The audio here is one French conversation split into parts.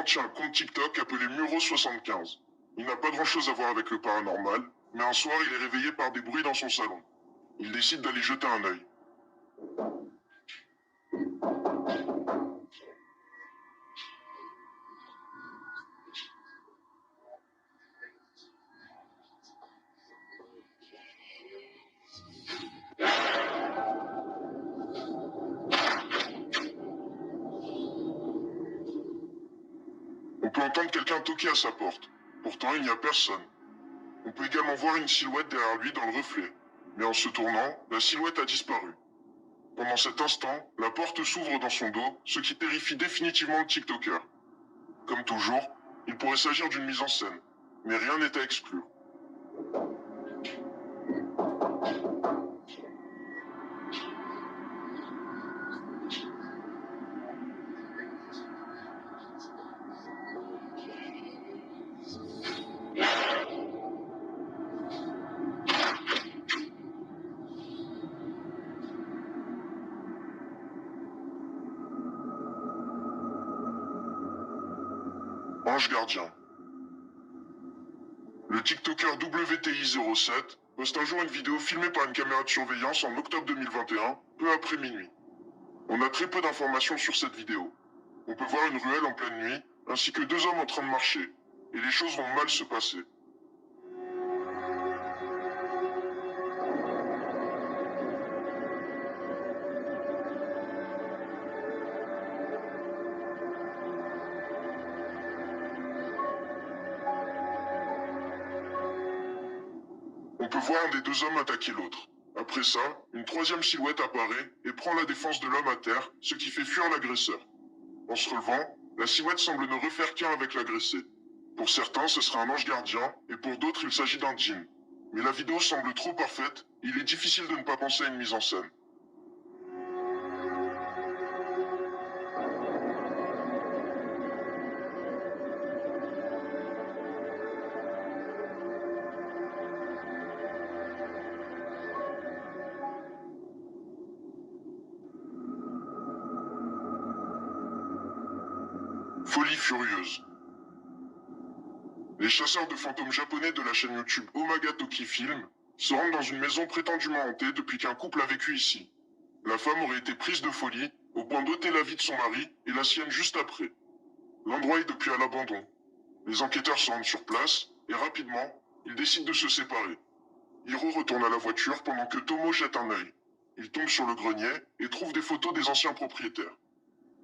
tient un compte TikTok appelé Muro75. Il n'a pas grand-chose à voir avec le paranormal, mais un soir il est réveillé par des bruits dans son salon. Il décide d'aller jeter un œil. On peut entendre quelqu'un toquer à sa porte. Pourtant, il n'y a personne. On peut également voir une silhouette derrière lui dans le reflet. Mais en se tournant, la silhouette a disparu. Pendant cet instant, la porte s'ouvre dans son dos, ce qui terrifie définitivement le TikToker. Comme toujours, il pourrait s'agir d'une mise en scène, mais rien n'est à exclure. Ange gardien. Le TikToker WTI07 poste un jour une vidéo filmée par une caméra de surveillance en octobre 2021, peu après minuit. On a très peu d'informations sur cette vidéo. On peut voir une ruelle en pleine nuit, ainsi que deux hommes en train de marcher, et les choses vont mal se passer. On peut voir un des deux hommes attaquer l'autre. Après ça, une troisième silhouette apparaît et prend la défense de l'homme à terre, ce qui fait fuir l'agresseur. En se relevant, la silhouette semble ne refaire qu'un avec l'agressé. Pour certains, ce sera un ange gardien, et pour d'autres, il s'agit d'un djinn. Mais la vidéo semble trop parfaite, et il est difficile de ne pas penser à une mise en scène. Folie furieuse. Les chasseurs de fantômes japonais de la chaîne YouTube Omaga Toki Film se rendent dans une maison prétendument hantée depuis qu'un couple a vécu ici. La femme aurait été prise de folie au point d'ôter la vie de son mari et la sienne juste après. L'endroit est depuis à l'abandon. Les enquêteurs se rendent sur place et rapidement, ils décident de se séparer. Hiro retourne à la voiture pendant que Tomo jette un œil. Il tombe sur le grenier et trouve des photos des anciens propriétaires.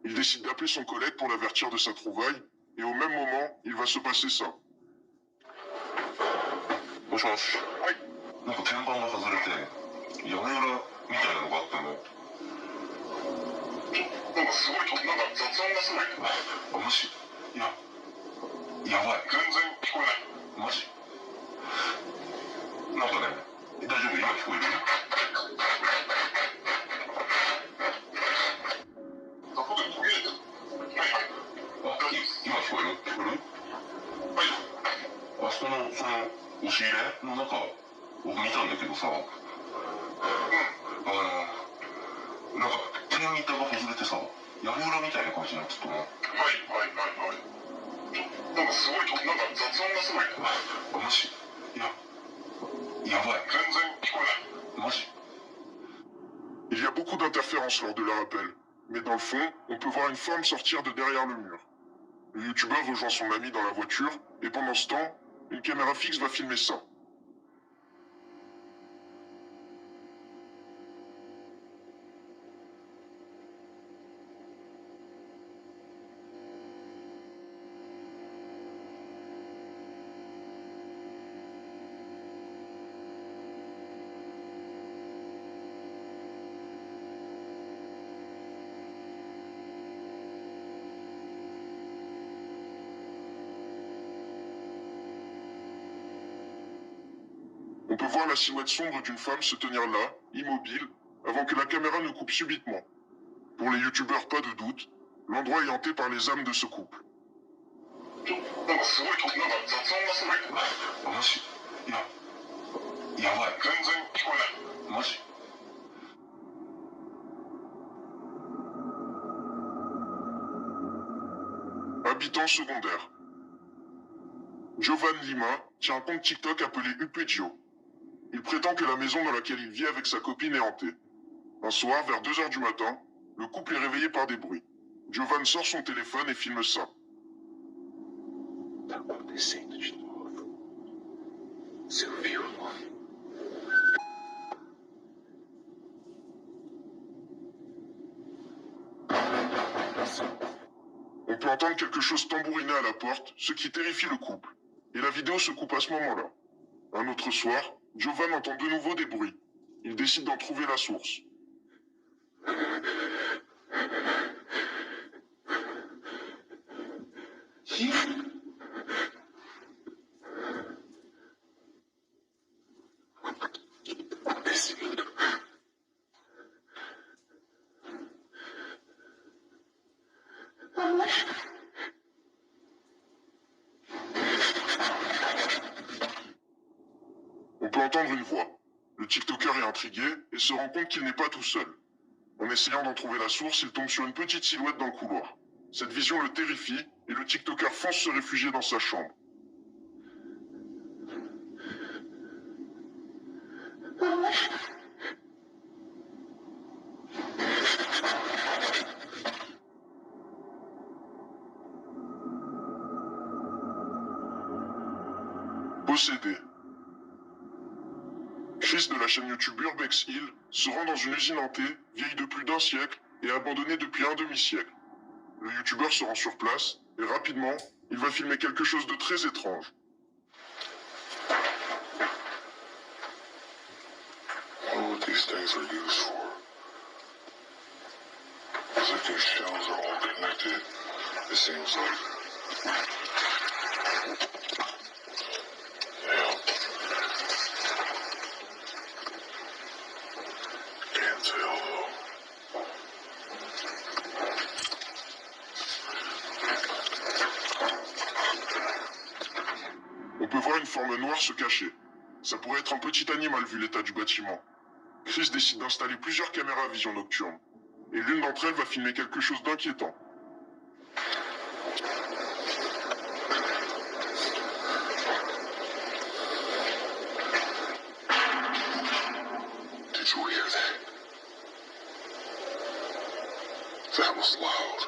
Il décide d'appeler son collègue pour l'avertir de sa trouvaille, et au même moment, il va se passer ça. もしもし。はい。なんか天板が外れて、屋根裏みたいなのがあったの。なんかすごいなんか雑音がすごい。あ、マジ？いや、やばい。全然聞こえない。マジ？なんかね、大丈夫？今聞こえる？あ、これ途切れてる。はいはい。あ、今聞こえる？聞こえる？はい。あそこの押し入れの中を見たんだけどさ、なんか天板が外れてさ、屋根裏みたいな感じになってたの。はいはいはいはい。なんかすごいなんか雑音がすごい。あ、マジ？いや、やばい。全然聞こえない。マジ？ Il y a beaucoup d'interférences lors de leur appel, mais dans le fond, on peut voir une forme sortir de derrière le mur. Le youtubeur rejoint son ami dans la voiture, et pendant ce temps, une caméra fixe va filmer ça. On peut voir la silhouette sombre d'une femme se tenir là, immobile, avant que la caméra ne coupe subitement. Pour les youtubeurs, pas de doute, l'endroit est hanté par les âmes de ce couple. habitant secondaire. Giovanni Lima tient un compte TikTok appelé Upegio. Il prétend que la maison dans laquelle il vit avec sa copine est hantée. Un soir, vers 2 heures du matin, le couple est réveillé par des bruits. Giovanni sort son téléphone et filme ça. Tá acontecendo de novo. Você ouviu? On peut entendre quelque chose tambouriner à la porte, ce qui terrifie le couple. Et la vidéo se coupe à ce moment-là. Un autre soir, Giovanni entend de nouveau des bruits. Il décide d'en trouver la source. On peut entendre une voix. Le TikToker est intrigué et se rend compte qu'il n'est pas tout seul. En essayant d'en trouver la source, il tombe sur une petite silhouette dans le couloir. Cette vision le terrifie et le TikToker fonce se réfugier dans sa chambre. Possédé. Chris de la chaîne YouTube Urbex Hill se rend dans une usine hantée, vieille de plus d'1 siècle et abandonnée depuis un demi-siècle. Le youtubeur se rend sur place et rapidement, il va filmer quelque chose de très étrange. I wonder what these things are used for. It's like these shells are all connected. It seems like. Damn. Can't tell though. On peut voir une forme noire se cacher. Ça pourrait être un petit animal vu l'état du bâtiment. Chris décide d'installer plusieurs caméras à vision nocturne. Et l'une d'entre elles va filmer quelque chose d'inquiétant. Did you hear that? That was loud.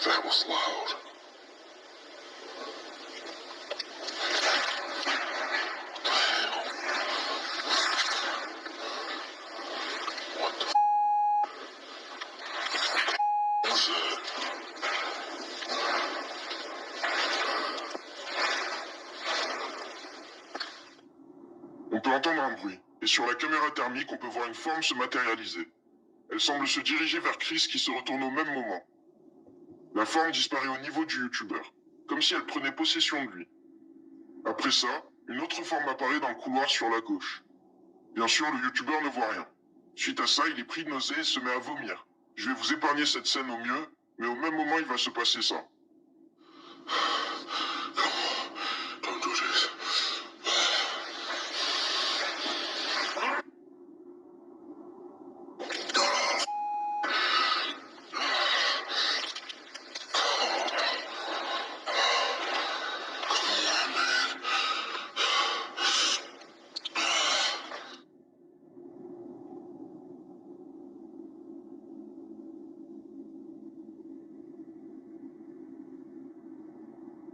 That was loud. What the was that? On peut entendre un bruit, et sur la caméra thermique, on peut voir une forme se matérialiser. Elle semble se diriger vers Chris qui se retourne au même moment. La forme disparaît au niveau du youtubeur, comme si elle prenait possession de lui. Après ça, une autre forme apparaît dans le couloir sur la gauche. Bien sûr, le youtubeur ne voit rien. Suite à ça, il est pris de nausée et se met à vomir. Je vais vous épargner cette scène au mieux, mais au même moment, il va se passer ça. Don't do this.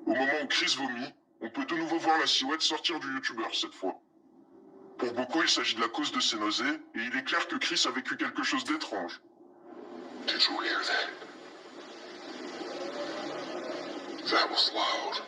Au moment où Chris vomit, on peut de nouveau voir la silhouette sortir du youtubeur cette fois. Pour beaucoup, il s'agit de la cause de ses nausées, et il est clair que Chris a vécu quelque chose d'étrange. Did you hear that? That was loud.